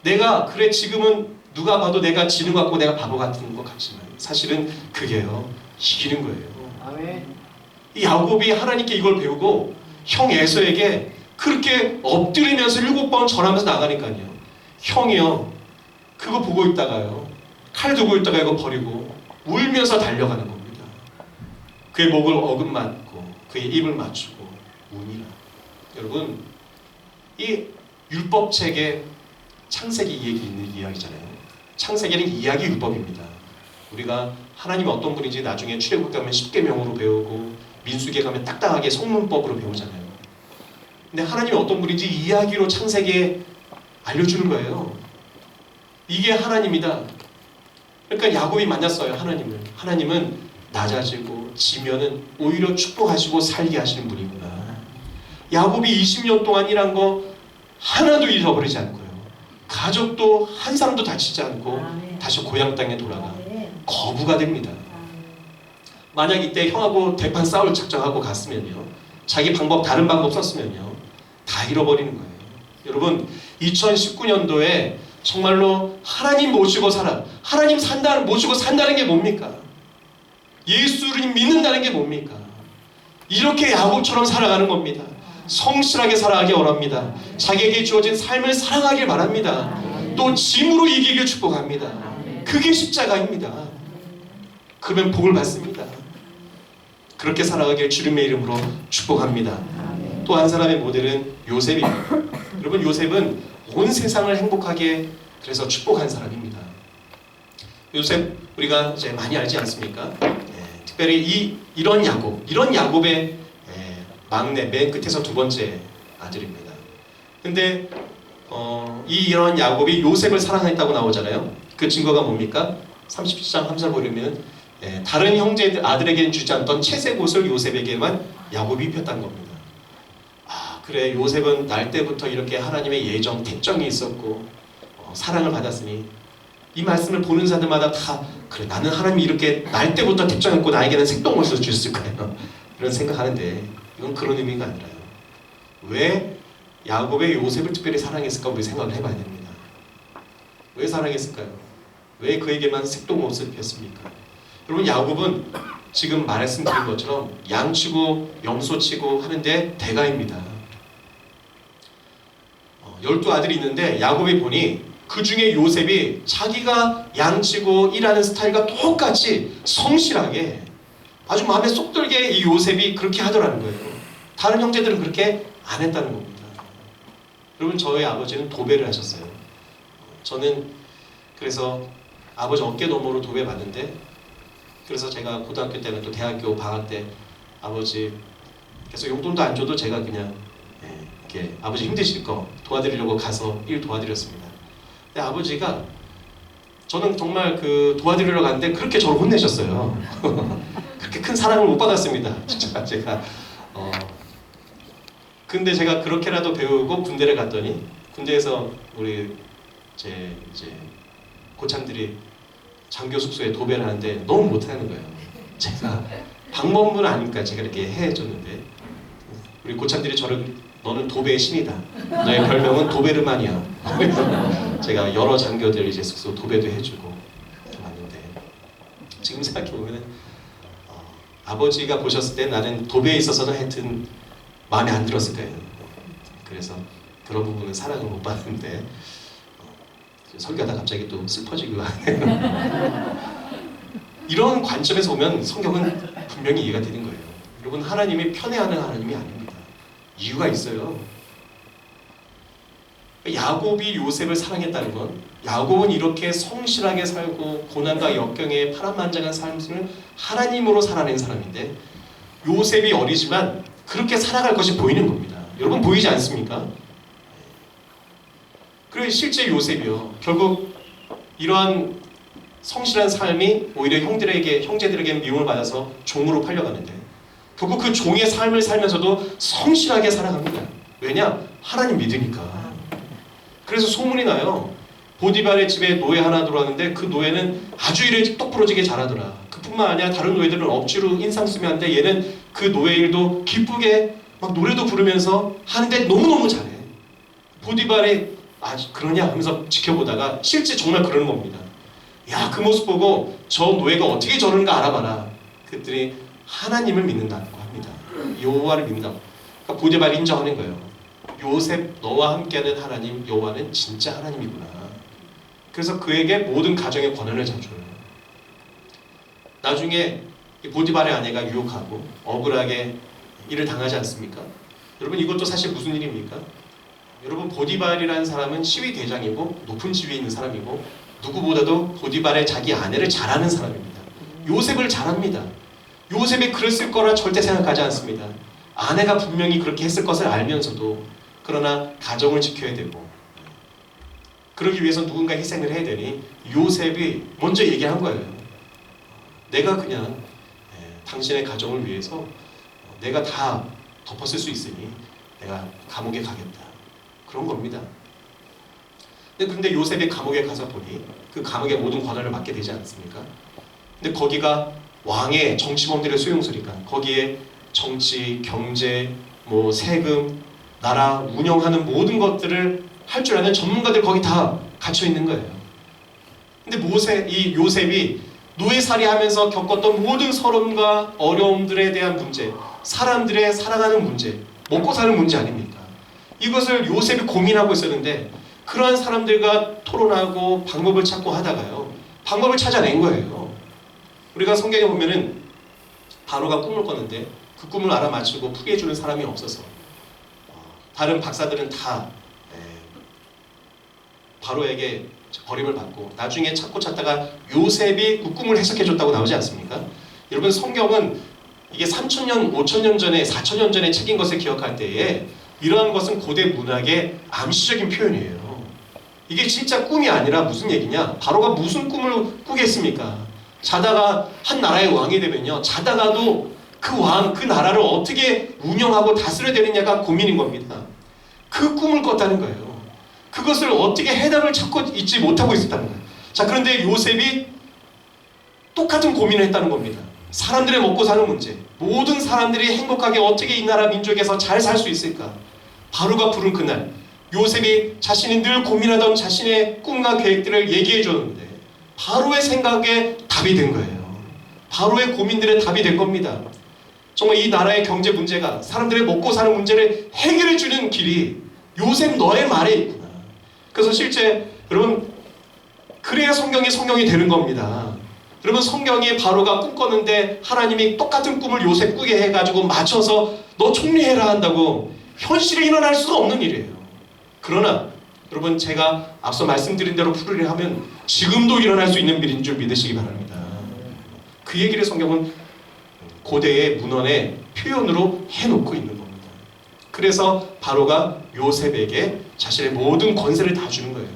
내가 그래 지금은 누가 봐도 내가 지는 것 같고 내가 바보 같은 것 같지만 사실은 그게요, 이기는 거예요. 아멘. 이 야곱이 하나님께 이걸 배우고 형 에서에게 그렇게 엎드리면서 7번 절하면서 나가니까요, 형이요 그거 보고 있다가요 칼 두고 있다가 이거 버리고 울면서 달려가는 겁니다. 그의 목을 어긋맞고 그의 입을 맞추고 우니라. 여러분, 이 율법책에 창세기 얘기 있는 이야기잖아요. 창세기는 이야기 율법입니다. 우리가 하나님이 어떤 분인지 나중에 출애굽 가면 10계명으로 배우고 민수기에 가면 딱딱하게 성문법으로 배우잖아요. 근데 하나님이 어떤 분인지 이야기로 창세기에 알려주는 거예요. 이게 하나님이다. 그러니까 야곱이 만났어요, 하나님을. 하나님은 낮아지고 지면은 오히려 축복하시고 살게 하시는 분이구나. 야곱이 20년 동안 일한 거 하나도 잃어버리지 않고요, 가족도 한 사람도 다치지 않고 다시 고향 땅에 돌아가 거부가 됩니다. 만약 이때 형하고 대판 싸울 작정하고 갔으면요, 자기 방법 다른 방법 썼으면요 다 잃어버리는 거예요. 여러분, 2019년도에 정말로 하나님 모시고 하나님 모시고 산다는 게 뭡니까? 예수를 믿는다는 게 뭡니까? 이렇게 야곱처럼 살아가는 겁니다. 성실하게 살아가기 원합니다. 자기에게 주어진 삶을 사랑하길 바랍니다. 또 짐으로 이기길 축복합니다. 그게 십자가입니다. 그러면 복을 받습니다. 그렇게 살아가길 주님의 이름으로 축복합니다. 또 한 사람의 모델은 요셉입니다. 여러분, 요셉은 온 세상을 행복하게 그래서 축복한 사람입니다. 요셉 우리가 이제 많이 알지 않습니까? 특별히 이런 야곱의 막내, 맨 끝에서 두 번째 아들입니다. 근데 이런 야곱이 요셉을 사랑했다고 나오잖아요. 그 증거가 뭡니까? 37장 3절 보려면 다른 형제들 아들에게는 주지 않던 채색 옷을 요셉에게만 야곱이 입혔다는 겁니다. 아, 그래, 요셉은 날 때부터 이렇게 하나님의 예정, 택정이 있었고 사랑을 받았으니 이 말씀을 보는 사람들마다 다 그래, 나는 하나님이 이렇게 날 때부터 택정했고 나에게는 색동옷을 주셨을 거예요. 이런 생각하는데 이건 그런 의미가 아니라요. 왜 야곱의 요셉을 특별히 사랑했을까 우리 생각을 해봐야 됩니다. 왜 사랑했을까요? 왜 그에게만 색동옷을 입혔습니까? 여러분, 야곱은 지금 말씀드린 것처럼 양치고 염소치고 하는데 대가입니다. 12아들이 있는데 야곱이 보니 그 중에 요셉이 자기가 양치고 일하는 스타일과 똑같이 성실하게 아주 마음에 쏙 들게 이 요셉이 그렇게 하더라는 거예요. 다른 형제들은 그렇게 안 했다는 겁니다. 여러분, 저희 아버지는 도배를 하셨어요. 저는 그래서 아버지 어깨 너머로 도배 받는데, 그래서 제가 고등학교 때는 또 대학교 방학 때 아버지 그래서 용돈도 안 줘도 제가 그냥 이렇게 아버지 힘드실 거 도와드리려고 가서 일 도와드렸습니다. 근데 아버지가 저는 정말 그 도와드리러 갔는데 그렇게 저를 혼내셨어요. 그렇게 큰 사랑을 못 받았습니다. 진짜 제가 근데 제가 그렇게라도 배우고 군대를 갔더니 군대에서 우리 이제 고참들이 장교 숙소에 도배를 하는데 너무 못하는 거예요. 제가 방법은 아니까 제가 이렇게 해줬는데 우리 고참들이 저를 너는 도배의 신이다. 너의 별명은 도베르만이야. 제가 여러 장교들 이제 숙소 도배도 해주고 왔는데 지금 생각해 보면은 아버지가 보셨을 때 나는 도배에 있어서는 하여튼 마음에 안 들었을 거예요. 그래서 그런 부분은 사랑을 못 받는데 설교하다 갑자기 또 슬퍼지기도 하네요. 이런 관점에서 보면 성경은 분명히 이해가 되는 거예요. 여러분, 하나님이 편애하는 하나님이 아닙니다. 이유가 있어요. 야곱이 요셉을 사랑했다는 건 야곱은 이렇게 성실하게 살고 고난과 역경에 파란만장한 삶을 하나님으로 살아낸 사람인데 요셉이 어리지만 그렇게 살아갈 것이 보이는 겁니다. 여러분, 보이지 않습니까? 그리고 실제 요셉이요, 결국 이러한 성실한 삶이 오히려 형제들에게 미움을 받아서 종으로 팔려가는데 결국 그 종의 삶을 살면서도 성실하게 살아갑니다. 왜냐? 하나님 믿으니까. 그래서 소문이 나요. 보디발의 집에 노예 하나 들어왔는데 그 노예는 아주 일을 똑부러지게 잘하더라. 그뿐만 아니라 다른 노예들은 억지로 인상 쓰면 하는데 얘는 그 노예 일도 기쁘게 막 노래도 부르면서 하는데 너무너무 잘해. 보디발이 그러냐 하면서 지켜보다가 실제 정말 그러는 겁니다. 야, 그 모습 보고 저 노예가 어떻게 저러는가 알아봐라. 그랬더니 하나님을 믿는다고 합니다. 여호와를 믿는다고. 그러니까 보디발이 인정하는 거예요. 요셉, 너와 함께하는 하나님 여호와는 진짜 하나님이구나. 그래서 그에게 모든 가정의 권한을 줘요. 나중에 보디발의 아내가 유혹하고 억울하게 일을 당하지 않습니까? 여러분, 이것도 사실 무슨 일입니까? 여러분, 보디발이라는 사람은 시위 대장이고 높은 지위에 있는 사람이고 누구보다도 보디발의 자기 아내를 잘 아는 사람입니다. 요셉을 잘 압니다. 요셉이 그랬을 거라 절대 생각하지 않습니다. 아내가 분명히 그렇게 했을 것을 알면서도 그러나 가정을 지켜야 되고 그러기 위해서 누군가 희생을 해야 되니 요셉이 먼저 얘기한 거예요. 내가 그냥 당신의 가정을 위해서 내가 다 덮었을 수 있으니 내가 감옥에 가겠다. 그런 겁니다. 근데 요셉이 감옥에 가서 보니 그 감옥의 모든 권한을 맡게 되지 않습니까? 근데 거기가 왕의 정치범들의 소용소리가 거기에 정치, 경제, 세금, 나라 운영하는 모든 것들을 할 줄 아는 전문가들 거기 다 갇혀 있는 거예요. 근데 이 요셉이 노예살이하면서 겪었던 모든 서름과 어려움들에 대한 문제, 사람들의 살아가는 문제, 먹고 사는 문제 아닙니까? 이것을 요셉이 고민하고 있었는데 그러한 사람들과 토론하고 방법을 찾고 하다가요, 방법을 찾아낸 거예요. 우리가 성경에 보면은 바로가 꿈을 꿨는데 그 꿈을 알아맞히고 풀게 해주는 사람이 없어서 다른 박사들은 다 바로에게 버림을 받고 나중에 찾고 찾다가 요셉이 그 꿈을 해석해줬다고 나오지 않습니까? 여러분, 성경은 이게 3,000년, 5,000년 전에, 4,000년 전에 책인 것을 기억할 때에 이러한 것은 고대 문학의 암시적인 표현이에요. 이게 진짜 꿈이 아니라 무슨 얘기냐? 바로가 무슨 꿈을 꾸겠습니까? 자다가 한 나라의 왕이 되면요, 자다가도 그 왕, 그 나라를 어떻게 운영하고 다스려야 되느냐가 고민인 겁니다. 그 꿈을 꿨다는 거예요. 그것을 어떻게 해답을 찾고 있지 못하고 있었다는 거예요. 자, 그런데 요셉이 똑같은 고민을 했다는 겁니다. 사람들의 먹고 사는 문제, 모든 사람들이 행복하게 어떻게 이 나라 민족에서 잘 살 수 있을까? 바로가 부른 그날, 요셉이 자신이 늘 고민하던 자신의 꿈과 계획들을 얘기해 줬는데 바로의 생각에 답이 된 거예요. 바로의 고민들의 답이 된 겁니다. 정말 이 나라의 경제 문제가, 사람들의 먹고 사는 문제를 해결해 주는 길이 요셉 너의 말에 있구나. 그래서 실제 여러분, 그래야 성경이 되는 겁니다. 여러분, 성경이 바로가 꿈꿨는데 하나님이 똑같은 꿈을 요셉 꾸게 해가지고 맞춰서 너 총리해라 한다고 현실에 일어날 수가 없는 일이에요. 그러나 여러분, 제가 앞서 말씀드린 대로 풀이를 하면 지금도 일어날 수 있는 일인 줄 믿으시기 바랍니다. 그 얘기를 성경은 고대의 문헌의 표현으로 해놓고 있는 겁니다. 그래서 바로가 요셉에게 자신의 모든 권세를 다 주는 거예요.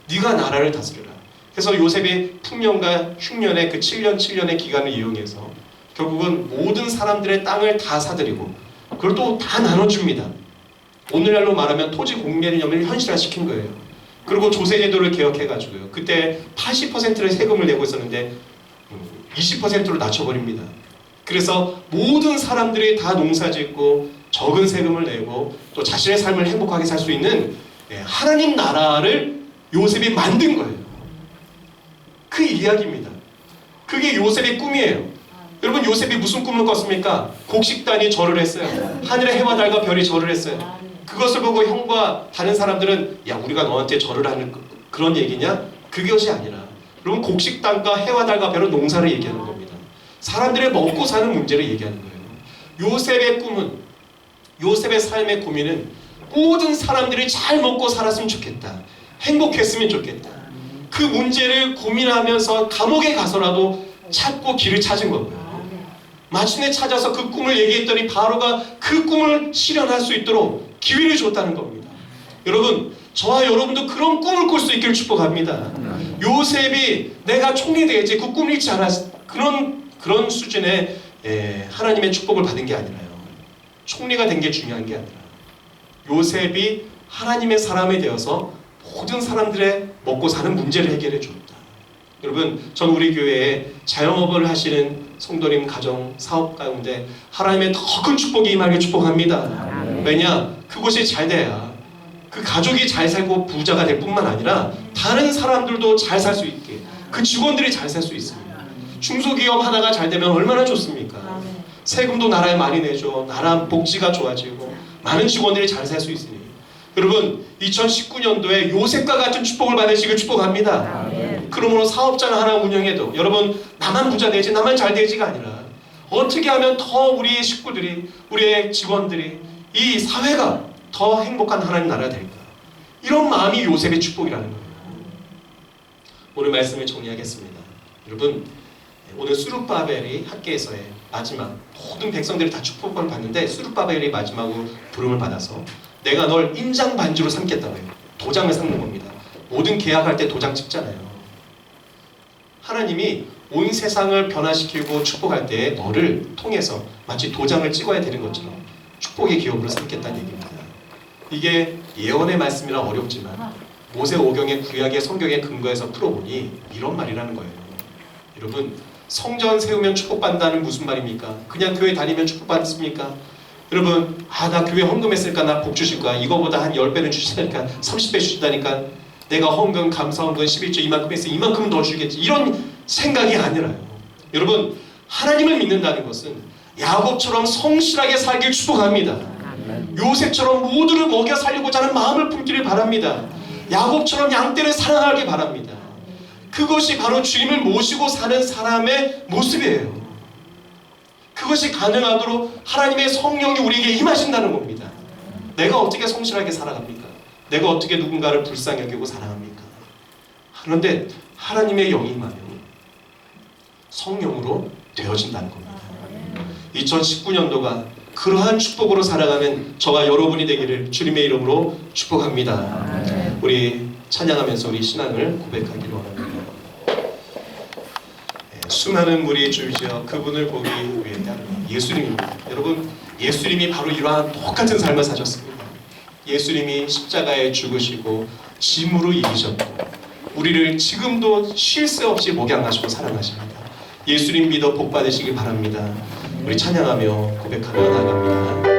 네가 나라를 다스려라. 그래서 요셉이 풍년과 흉년의 그 7년의 기간을 이용해서 결국은 모든 사람들의 땅을 다 사들이고 그걸 또 다 나눠줍니다. 오늘날로 말하면 토지 공개념을 현실화시킨 거예요. 그리고 조세제도를 개혁해가지고요, 그때 80%를 세금을 내고 있었는데 20%로 낮춰버립니다. 그래서 모든 사람들이 다 농사짓고 적은 세금을 내고 또 자신의 삶을 행복하게 살 수 있는 하나님 나라를 요셉이 만든 거예요. 그 이야기입니다. 그게 요셉의 꿈이에요. 여러분, 요셉이 무슨 꿈을 꿨습니까? 곡식단이 절을 했어요. 하늘의 해와 달과 별이 절을 했어요. 그것을 보고 형과 다른 사람들은 야, 우리가 너한테 절을 하는 그런 얘기냐? 그것이 아니라 여러분, 곡식단과 해와 달과 별은 농사를 얘기하는 겁니다. 사람들의 먹고 사는 문제를 얘기하는 거예요. 요셉의 꿈은, 요셉의 삶의 고민은 모든 사람들이 잘 먹고 살았으면 좋겠다, 행복했으면 좋겠다, 그 문제를 고민하면서 감옥에 가서라도 찾고 길을 찾은 거고요. 마침내 찾아서 그 꿈을 얘기했더니 바로가 그 꿈을 실현할 수 있도록 기회를 줬다는 겁니다. 여러분, 저와 여러분도 그런 꿈을 꿀 수 있기를 축복합니다. 요셉이 내가 총리 되겠지, 그 꿈을 잃지 않았, 그런 수준의 하나님의 축복을 받은 게 아니라요, 총리가 된 게 중요한 게 아니라 요셉이 하나님의 사람이 되어서 모든 사람들의 먹고 사는 문제를 해결해 줬다. 여러분, 전 우리 교회에 자영업을 하시는 성도님 가정 사업 가운데 하나님의 더 큰 축복이 임하길 축복합니다. 왜냐? 그곳이 잘 돼야 그 가족이 잘 살고 부자가 될 뿐만 아니라 다른 사람들도 잘 살 수 있게, 그 직원들이 잘 살 수 있습니다. 중소기업 하나가 잘 되면 얼마나 좋습니까? 세금도 나라에 많이 내죠. 나라 복지가 좋아지고 많은 직원들이 잘 살 수 있으니 여러분, 2019년도에 요셉과 같은 축복을 받으시길 축복합니다. 그러므로 사업자를 하나 운영해도 여러분, 나만 부자 되지, 나만 잘 되지가 아니라 어떻게 하면 더 우리의 식구들이, 우리의 직원들이, 이 사회가 더 행복한 하나님 나라가 될까, 이런 마음이 요셉의 축복이라는 거예요. 오늘 말씀을 정리하겠습니다. 여러분, 오늘 수룹바벨이 학계에서의 마지막, 모든 백성들이 다 축복을 받는데 수룹바벨이 마지막으로 부름을 받아서 내가 널 인장반지로 삼겠다고 해요. 도장을 삼는 겁니다. 모든 계약할 때 도장 찍잖아요. 하나님이 온 세상을 변화시키고 축복할 때 너를 통해서 마치 도장을 찍어야 되는 것처럼 축복의 기업으로 삼겠다는 얘기입니다. 이게 예언의 말씀이라 어렵지만 모세오경의 구약의 성경의 근거에서 풀어보니 이런 말이라는 거예요. 여러분, 성전 세우면 축복받는다는 무슨 말입니까? 그냥 교회 다니면 축복받습니까? 여러분, 나 교회 헌금했으니까 나 복 주실 거야, 이거보다 한 10배는 주시다니까, 30배 주신다니까, 내가 헌금, 감사헌금, 11조 이만큼 했으니 이만큼은 더 주겠지, 이런 생각이 아니라요. 여러분, 하나님을 믿는다는 것은 야곱처럼 성실하게 살길 축복합니다. 요셉처럼 모두를 먹여 살리고자 하는 마음을 품기를 바랍니다. 야곱처럼 양떼를 사랑하길 바랍니다. 그것이 바로 주님을 모시고 사는 사람의 모습이에요. 그것이 가능하도록 하나님의 성령이 우리에게 임하신다는 겁니다. 내가 어떻게 성실하게 살아갑니까? 내가 어떻게 누군가를 불쌍히 여기고 사랑합니까? 그런데 하나님의 영이 임하면 성령으로 되어진다는 겁니다. 2019년도가 그러한 축복으로 살아가는 저와 여러분이 되기를 주님의 이름으로 축복합니다. 우리 찬양하면서 우리 신앙을 고백하기를 원합니다. 수많은 물이 줄지어 그분을 보기 위해 따르는 예수님입니다. 여러분, 예수님이 바로 이러한 똑같은 삶을 사셨습니다. 예수님이 십자가에 죽으시고 짐으로 이기셨고 우리를 지금도 쉴 새 없이 목양하시고 사랑하십니다. 예수님 믿어 복 받으시길 바랍니다. 우리 찬양하며 고백하며 나아갑니다.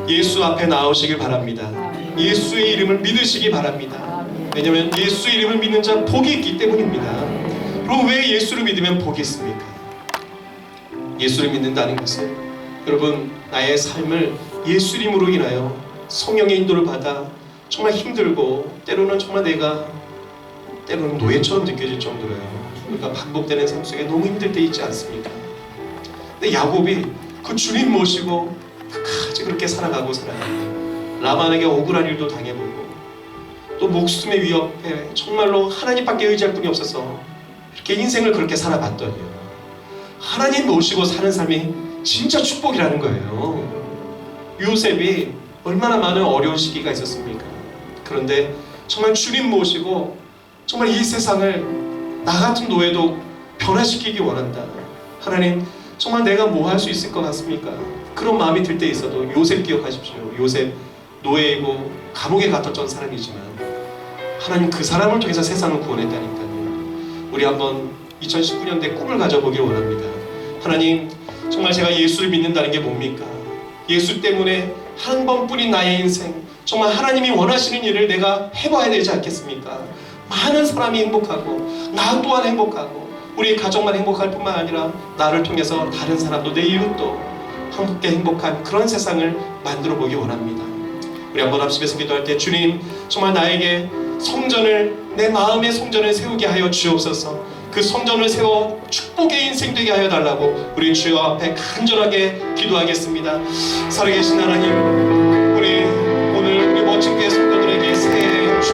예수 앞에 나오시길 바랍니다. 예수의 이름을 믿으시기 바랍니다. 왜냐하면 예수 이름을 믿는 자 복이 있기 때문입니다. 그럼 왜 예수를 믿으면 복이 있습니까? 예수를 믿는다는 것은 여러분 나의 삶을 예수 이름으로 인하여 성령의 인도를 받아 정말 힘들고 때로는 정말 내가 때로는 노예처럼 느껴질 정도로요. 그러니까 반복되는 삶 속에 너무 힘들 때 있지 않습니까? 근데 야곱이 그 주님 모시고 끝까지 그렇게 살아가고 라반에게 억울한 일도 당해보고 또 목숨의 위협에 정말로 하나님밖에 의지할 분이 없어서 이렇게 인생을 그렇게 살아봤더니요, 하나님 모시고 사는 삶이 진짜 축복이라는 거예요. 요셉이 얼마나 많은 어려운 시기가 있었습니까? 그런데 정말 주님 모시고 정말 이 세상을 나 같은 노예도 변화시키기 원한다. 하나님 정말 내가 뭐 할 수 있을 것 같습니까? 그런 마음이 들 때 있어도 요셉 기억하십시오. 요셉 노예이고 감옥에 갇혔던 사람이지만 하나님 그 사람을 통해서 세상을 구원했다니까요. 우리 한번 2019년대 꿈을 가져보길 원합니다. 하나님 정말 제가 예수를 믿는다는 게 뭡니까? 예수 때문에 한 번뿐인 나의 인생 정말 하나님이 원하시는 일을 내가 해봐야 되지 않겠습니까? 많은 사람이 행복하고 나 또한 행복하고 우리 가족만 행복할 뿐만 아니라 나를 통해서 다른 사람도 내 이웃도 함께 행복한 그런 세상을 만들어 보기 원합니다. 우리 한번 합심해서 기도할 때 주님 정말 나에게 성전을 내 마음의 성전을 세우게 하여 주옵소서. 그 성전을 세워 축복의 인생 되게 하여 달라고 우리 주여 앞에 간절하게 기도하겠습니다. 살아계신 하나님, 우리 오늘 우리 멋진 교회 성도들에게 새해